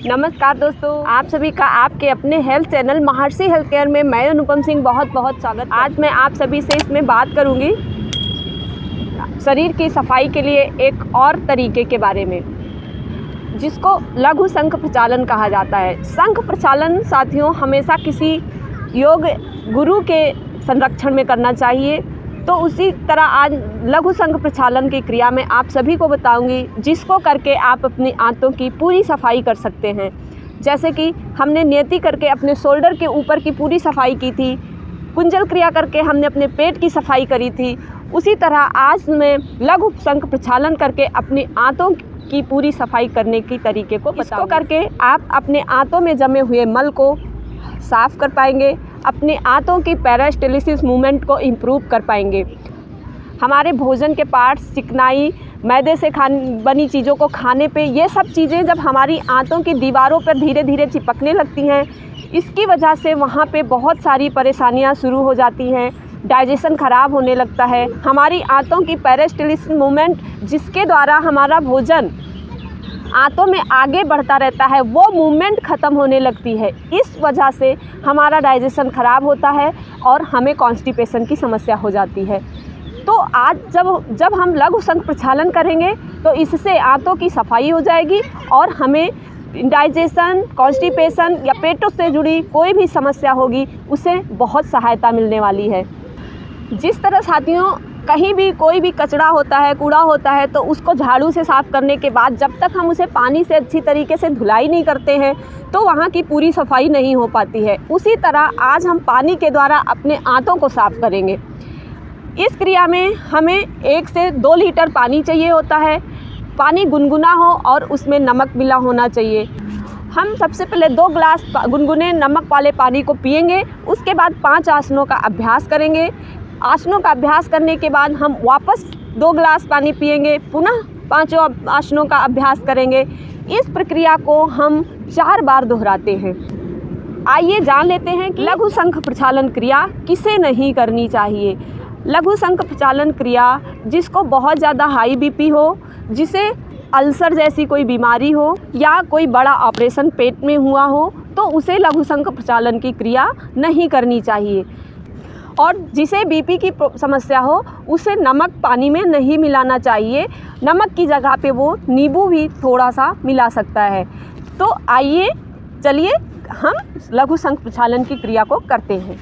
नमस्कार दोस्तों, आप सभी का आपके अपने हेल्थ चैनल महर्षि हेल्थ केयर में मैं अनुपम सिंह बहुत बहुत स्वागत। आज मैं आप सभी से इसमें बात करूंगी शरीर की सफाई के लिए एक और तरीके के बारे में, जिसको लघु शंख प्रचालन कहा जाता है। शंख प्रचालन साथियों हमेशा किसी योग गुरु के संरक्षण में करना चाहिए। तो उसी तरह आज लघु शंख प्रचालन की क्रिया में आप सभी को बताऊंगी, जिसको करके आप अपनी आंतों की पूरी सफाई कर सकते हैं। जैसे कि हमने नियति करके अपने शोल्डर के ऊपर की पूरी सफाई की थी, कुंजल क्रिया करके हमने अपने पेट की सफाई करी थी, उसी तरह आज मैं लघु शंख प्रचालन करके अपनी आंतों की पूरी सफाई करने की तरीके को बताऊंगी। इसको करके आप अपने आंतों में जमे हुए मल को साफ़ कर पाएंगे, अपने आंतों की पेरिस्टाल्सिस मूवमेंट को इम्प्रूव कर पाएंगे। हमारे भोजन के पार्ट्स, चिकनाई, मैदे से बनी चीज़ों को खाने पे, ये सब चीज़ें जब हमारी आंतों की दीवारों पर धीरे धीरे चिपकने लगती हैं, इसकी वजह से वहाँ पे बहुत सारी परेशानियाँ शुरू हो जाती हैं। डाइजेशन ख़राब होने लगता है। हमारी आंतों की पेरिस्टाल्सिस मूवमेंट, जिसके द्वारा हमारा भोजन आंतों में आगे बढ़ता रहता है, वो मूवमेंट ख़त्म होने लगती है। इस वजह से हमारा डाइजेशन ख़राब होता है और हमें कॉन्स्टिपेशन की समस्या हो जाती है। तो आज जब हम लघु शंख प्रचालन करेंगे तो इससे आंतों की सफाई हो जाएगी और हमें डाइजेशन, कॉन्स्टिपेशन या पेटों से जुड़ी कोई भी समस्या होगी, उसे बहुत सहायता मिलने वाली है। जिस तरह साथियों कहीं भी कोई भी कचरा होता है, कूड़ा होता है, तो उसको झाड़ू से साफ़ करने के बाद जब तक हम उसे पानी से अच्छी तरीके से धुलाई नहीं करते हैं तो वहाँ की पूरी सफाई नहीं हो पाती है। उसी तरह आज हम पानी के द्वारा अपने आंतों को साफ़ करेंगे। इस क्रिया में हमें 1 से 2 लीटर पानी चाहिए होता है। पानी गुनगुना हो और उसमें नमक मिला होना चाहिए। हम सबसे पहले 2 ग्लास गुनगुने नमक वाले पानी को पिएंगे। उसके बाद 5 आसनों का अभ्यास करेंगे। आसनों का अभ्यास करने के बाद हम वापस 2 ग्लास पानी पिएंगे, पुनः 5 आसनों का अभ्यास करेंगे। इस प्रक्रिया को हम 4 बार दोहराते हैं। आइए जान लेते हैं कि लघु शंख प्रचालन क्रिया किसे नहीं करनी चाहिए। लघु शंख प्रचालन क्रिया जिसको बहुत ज़्यादा हाई बीपी हो, जिसे अल्सर जैसी कोई बीमारी हो या कोई बड़ा ऑपरेशन पेट में हुआ हो, तो उसे लघु शंख प्रचालन की क्रिया नहीं करनी चाहिए। और जिसे बीपी की समस्या हो, उसे नमक पानी में नहीं मिलाना चाहिए। नमक की जगह पे वो नींबू भी थोड़ा सा मिला सकता है। तो आइए चलिए हम लघु शंख प्रचालन की क्रिया को करते हैं।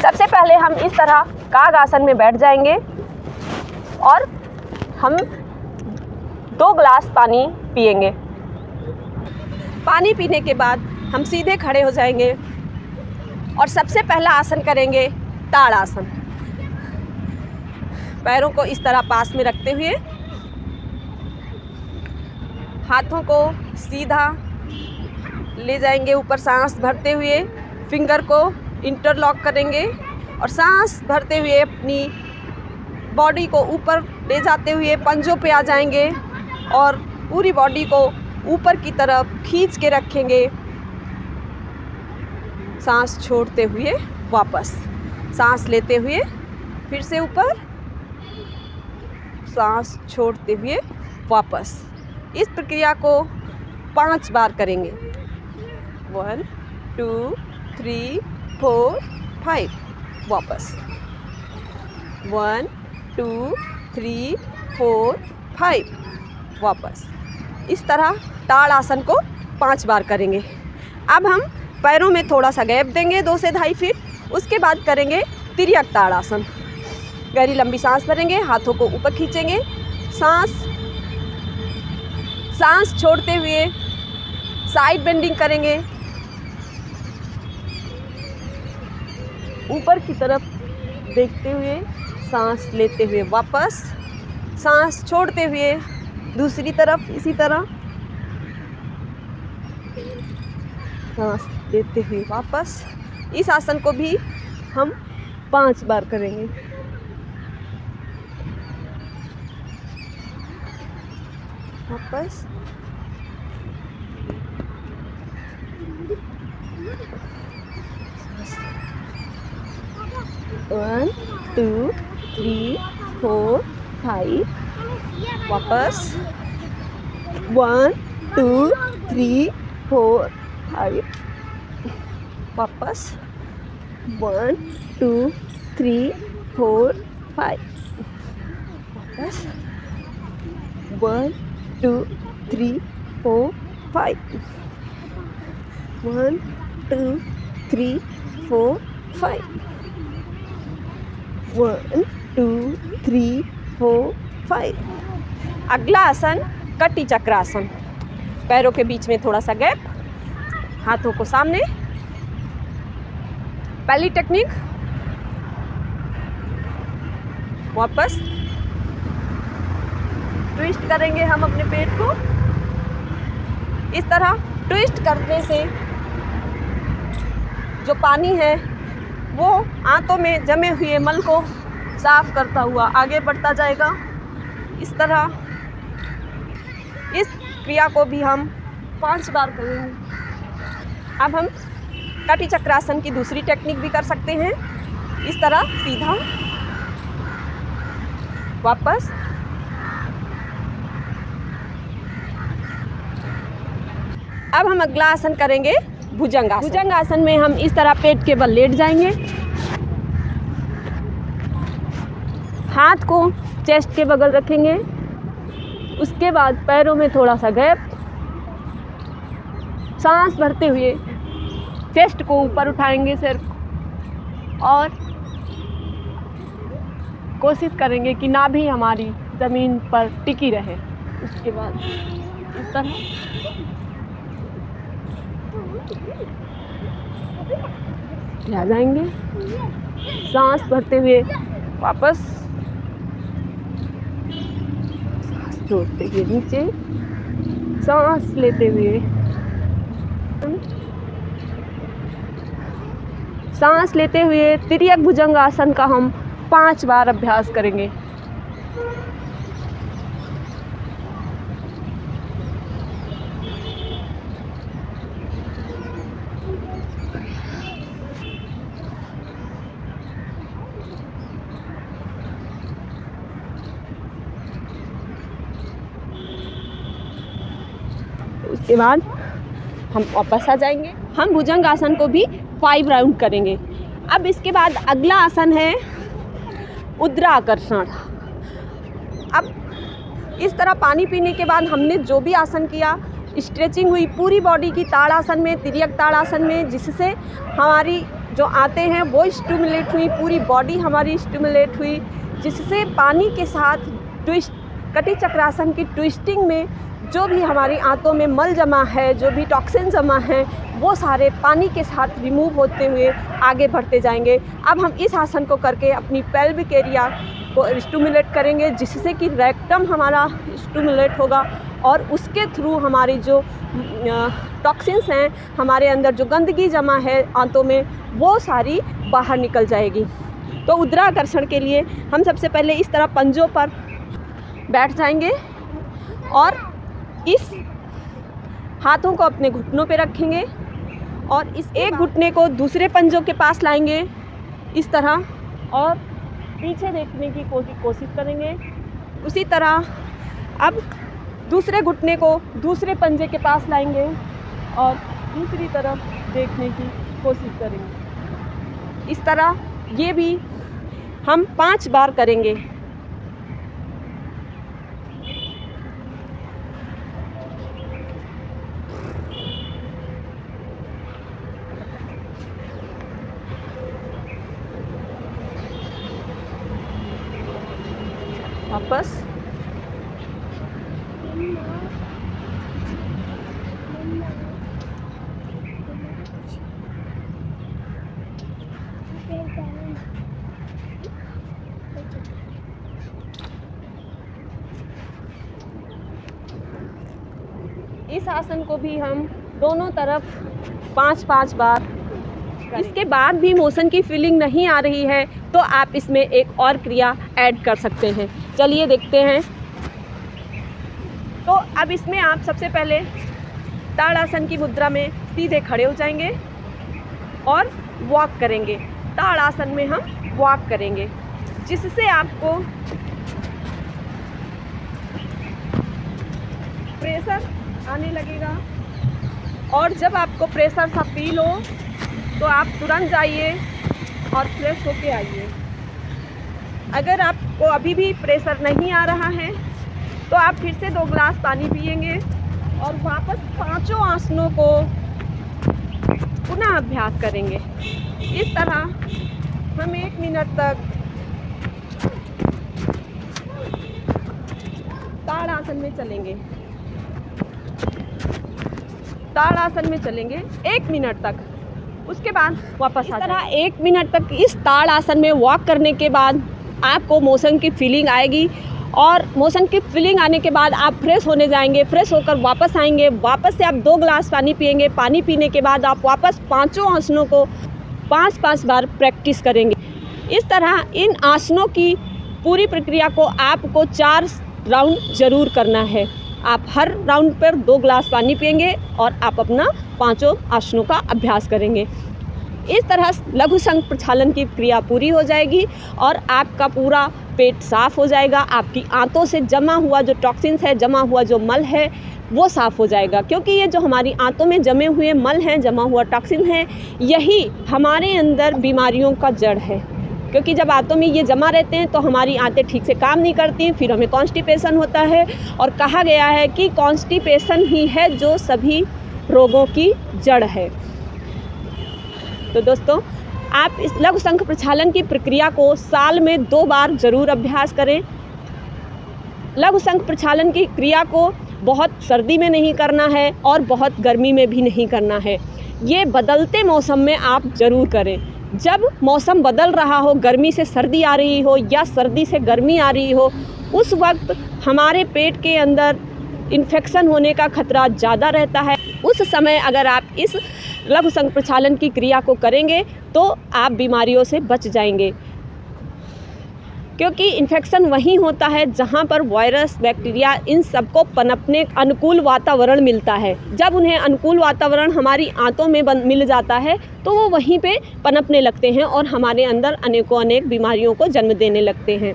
सबसे पहले हम इस तरह काग आसन में बैठ जाएंगे और हम 2 ग्लास पानी पिएंगे। पानी पीने के बाद हम सीधे खड़े हो जाएंगे और सबसे पहला आसन करेंगे ताड़ आसन। पैरों को इस तरह पास में रखते हुए हाथों को सीधा ले जाएंगे ऊपर, सांस भरते हुए फिंगर को इंटरलॉक करेंगे और सांस भरते हुए अपनी बॉडी को ऊपर ले जाते हुए पंजों पे आ जाएंगे और पूरी बॉडी को ऊपर की तरफ खींच के रखेंगे। सांस छोड़ते हुए वापस, सांस लेते हुए फिर से ऊपर, सांस छोड़ते हुए वापस। इस प्रक्रिया को 5 बार करेंगे। 1 2 3 4 5 वापस। 1 2 3 4 5 वापस। इस तरह ताड़ आसन को 5 बार करेंगे। अब हम पैरों में थोड़ा सा गैप देंगे 2 से 2.5 फीट। उसके बाद करेंगे तिर्यक ताड़ आसन। गहरी लंबी सांस भरेंगे, हाथों को ऊपर खींचेंगे, सांस छोड़ते हुए साइड बेंडिंग करेंगे, ऊपर की तरफ देखते हुए सांस लेते हुए वापस, सांस छोड़ते हुए दूसरी तरफ इसी तरह सांस लेते हुए वापस। इस आसन को भी हम 5 बार करेंगे। वापस, 1 2 3 4 5 वापस, 1 2 3 4 5 वापस 1 2 3 4 5 वापस 1 2 3 4 5 1 2 3 4 5 1 2 3 4 5। अगला आसन कटी चक्रासन। पैरों के बीच में थोड़ा सा गैप, हाथों को सामने। पहली टेक्निक, वापस ट्विस्ट करेंगे हम अपने पेट को। इस तरह ट्विस्ट करने से जो पानी है वो आंतों में जमे हुए मल को साफ करता हुआ आगे बढ़ता जाएगा। इस तरह इस क्रिया को भी हम 5 बार करेंगे। अब हम कटी चक्रासन की दूसरी टेक्निक भी कर सकते हैं। इस तरह सीधा, वापस, अब हम अगला आसन करेंगे भुजंगासन। भुजंगासन में हम इस तरह पेट के बल लेट जाएंगे, हाथ को चेस्ट के बगल रखेंगे। उसके बाद पैरों में थोड़ा सा गैप, सांस भरते हुए चेस्ट को ऊपर उठाएंगे सिर्फ, और कोशिश करेंगे कि नाभि हमारी ज़मीन पर टिकी रहे। उसके बाद इस तरह आ जाएंगे, सांस भरते हुए वापस, सांस छोड़ते हुए नीचे, सांस लेते हुए, सांस लेते हुए तिर्यक भुजंगासन का हम 5 बार अभ्यास करेंगे। उसके बाद हम वापस आ जाएंगे। हम भुजंगासन को भी 5 राउंड करेंगे। अब इसके बाद अगला आसन है उद्राकर्षण। अब इस तरह पानी पीने के बाद हमने जो भी आसन किया, स्ट्रेचिंग हुई पूरी बॉडी की ताड़ासन में, तिर्यक ताड़ासन में, जिससे हमारी जो आते हैं वो स्टिमुलेट हुई, पूरी बॉडी हमारी स्टिमुलेट हुई, जिससे पानी के साथ ट्विस्ट, कटी चक्रासन की ट्विस्टिंग में जो भी हमारी आंतों में मल जमा है, जो भी टॉक्सिन जमा है, वो सारे पानी के साथ रिमूव होते हुए आगे बढ़ते जाएंगे। अब हम इस आसन को करके अपनी पेल्विक एरिया को स्टिमुलेट करेंगे, जिससे कि रेक्टम हमारा स्टिमुलेट होगा और उसके थ्रू हमारी जो टॉक्सिन्स हैं, हमारे अंदर जो गंदगी जमा है आंतों में, वो सारी बाहर निकल जाएगी। तो उद्राकर्षण के लिए हम सबसे पहले इस तरह पंजों पर बैठ जाएंगे और इस हाथों को अपने घुटनों पे रखेंगे और इस एक घुटने को दूसरे पंजों के पास लाएंगे इस तरह, और पीछे देखने की कोशिश करेंगे। उसी तरह अब दूसरे घुटने को दूसरे पंजे के पास लाएंगे और दूसरी तरफ देखने की कोशिश करेंगे। इस तरह ये भी हम 5 बार करेंगे। वापस, इस आसन को भी हम दोनों तरफ 5-5 बार करें। इसके बाद भी मोशन की फीलिंग नहीं आ रही है तो आप इसमें एक और क्रिया ऐड कर सकते हैं। चलिए देखते हैं। तो अब इसमें आप सबसे पहले ताड़ासन की मुद्रा में सीधे खड़े हो जाएंगे और वॉक करेंगे। ताड़ासन में हम वॉक करेंगे, जिससे आपको प्रेशर आने लगेगा और जब आपको प्रेशर सा फील हो तो आप तुरंत जाइए और फ्रेश होके आइए। अगर आपको अभी भी प्रेशर नहीं आ रहा है तो आप फिर से 2 गिलास पानी पिएंगे और वापस 5 आसनों को पुनः अभ्यास करेंगे। इस तरह हम 1 मिनट तक ताड़ासन में चलेंगे। ताड़ासन में चलेंगे 1 मिनट तक, उसके बाद वापस आ जाएंगे। 1 मिनट तक इस ताड़ासन में वॉक करने के बाद आपको मोशन की फीलिंग आएगी और मोशन की फीलिंग आने के बाद आप फ्रेश होने जाएंगे। फ्रेश होकर वापस आएंगे, वापस से आप 2 गिलास पानी पिएंगे। पानी पीने के बाद आप वापस 5 आसनों को 5-5 बार प्रैक्टिस करेंगे। इस तरह इन आसनों की पूरी प्रक्रिया को आपको 4 राउंड ज़रूर करना है। आप हर राउंड पर 2 गिलास पानी पिएंगे और आप अपना 5 आसनों का अभ्यास करेंगे। इस तरह लघु संघ प्रक्षालन की क्रिया पूरी हो जाएगी और आपका पूरा पेट साफ़ हो जाएगा। आपकी आंतों से जमा हुआ जो टॉक्सिन्स है, जमा हुआ जो मल है, वो साफ़ हो जाएगा। क्योंकि ये जो हमारी आंतों में जमे हुए मल हैं, जमा हुआ टॉक्सिन है, यही हमारे अंदर बीमारियों का जड़ है। क्योंकि जब आंतों में ये जमा रहते हैं तो हमारी आंतें ठीक से काम नहीं करती, फिर हमें कॉन्स्टिपेशन होता है। और कहा गया है कि कॉन्स्टिपेशन ही है जो सभी रोगों की जड़ है। तो दोस्तों, आप इस लघु संघ प्रक्षालन की प्रक्रिया को साल में 2 बार ज़रूर अभ्यास करें। लघु संघ प्रक्षालन की क्रिया को बहुत सर्दी में नहीं करना है और बहुत गर्मी में भी नहीं करना है। ये बदलते मौसम में आप ज़रूर करें। जब मौसम बदल रहा हो, गर्मी से सर्दी आ रही हो या सर्दी से गर्मी आ रही हो, उस वक्त हमारे पेट के अंदर इन्फेक्शन होने का खतरा ज़्यादा रहता है। उस समय अगर आप इस लघु संघ प्रक्षालन की क्रिया को करेंगे तो आप बीमारियों से बच जाएंगे। क्योंकि इन्फेक्शन वहीं होता है जहाँ पर वायरस, बैक्टीरिया, इन सबको पनपने अनुकूल वातावरण मिलता है। जब उन्हें अनुकूल वातावरण हमारी आंतों में मिल जाता है तो वो वहीं पे पनपने लगते हैं और हमारे अंदर अनेक बीमारियों को जन्म देने लगते हैं।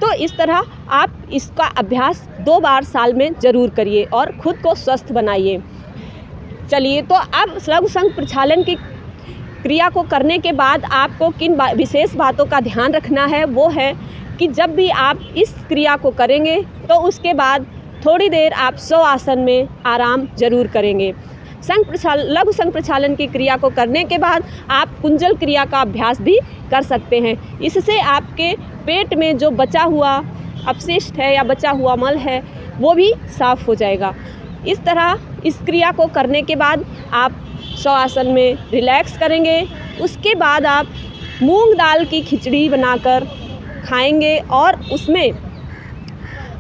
तो इस तरह आप इसका अभ्यास 2 बार साल में ज़रूर करिए और ख़ुद को स्वस्थ बनाइए। चलिए, तो अब लघु संघ प्रक्षालन की क्रिया को करने के बाद आपको किन विशेष बातों का ध्यान रखना है, वो है कि जब भी आप इस क्रिया को करेंगे तो उसके बाद थोड़ी देर आप शवासन में आराम ज़रूर करेंगे। लघु संघ प्रक्षालन की क्रिया को करने के बाद आप कुंजल क्रिया का अभ्यास भी कर सकते हैं। इससे आपके पेट में जो बचा हुआ अपशिष्ट है या बचा हुआ मल है वो भी साफ़ हो जाएगा। इस तरह इस क्रिया को करने के बाद आप शवासन में रिलैक्स करेंगे। उसके बाद आप मूंग दाल की खिचड़ी बनाकर खाएंगे और उसमें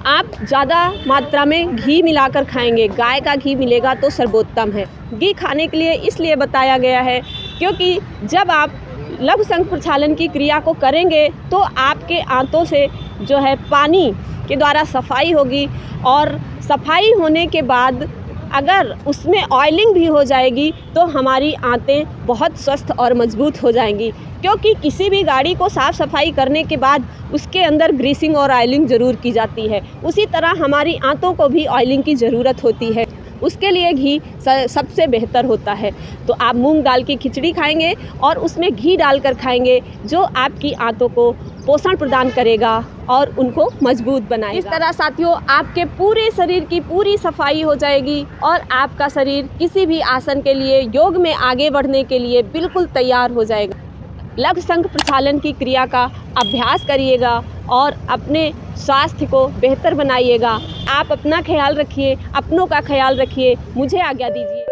आप ज़्यादा मात्रा में घी मिलाकर खाएंगे। गाय का घी मिलेगा तो सर्वोत्तम है। घी खाने के लिए इसलिए बताया गया है क्योंकि जब आप लघु संघ प्रक्षालन की क्रिया को करेंगे तो आपके आंतों से जो है पानी के द्वारा सफाई होगी और सफाई होने के बाद अगर उसमें ऑयलिंग भी हो जाएगी तो हमारी आंतें बहुत स्वस्थ और मजबूत हो जाएंगी। क्योंकि किसी भी गाड़ी को साफ़ सफाई करने के बाद उसके अंदर ग्रीसिंग और ऑयलिंग ज़रूर की जाती है। उसी तरह हमारी आंतों को भी ऑयलिंग की ज़रूरत होती है। उसके लिए घी सबसे बेहतर होता है। तो आप मूंग दाल की खिचड़ी खाएंगे और उसमें घी डालकर खाएंगे, जो आपकी आंतों को पोषण प्रदान करेगा और उनको मजबूत बनाएगा। इस तरह साथियों, आपके पूरे शरीर की पूरी सफाई हो जाएगी और आपका शरीर किसी भी आसन के लिए, योग में आगे बढ़ने के लिए बिल्कुल तैयार हो जाएगा। लघु संघ प्रक्षालन की क्रिया का अभ्यास करिएगा और अपने स्वास्थ्य को बेहतर बनाइएगा। आप अपना ख्याल रखिए, अपनों का ख्याल रखिए। मुझे आज्ञा दीजिए।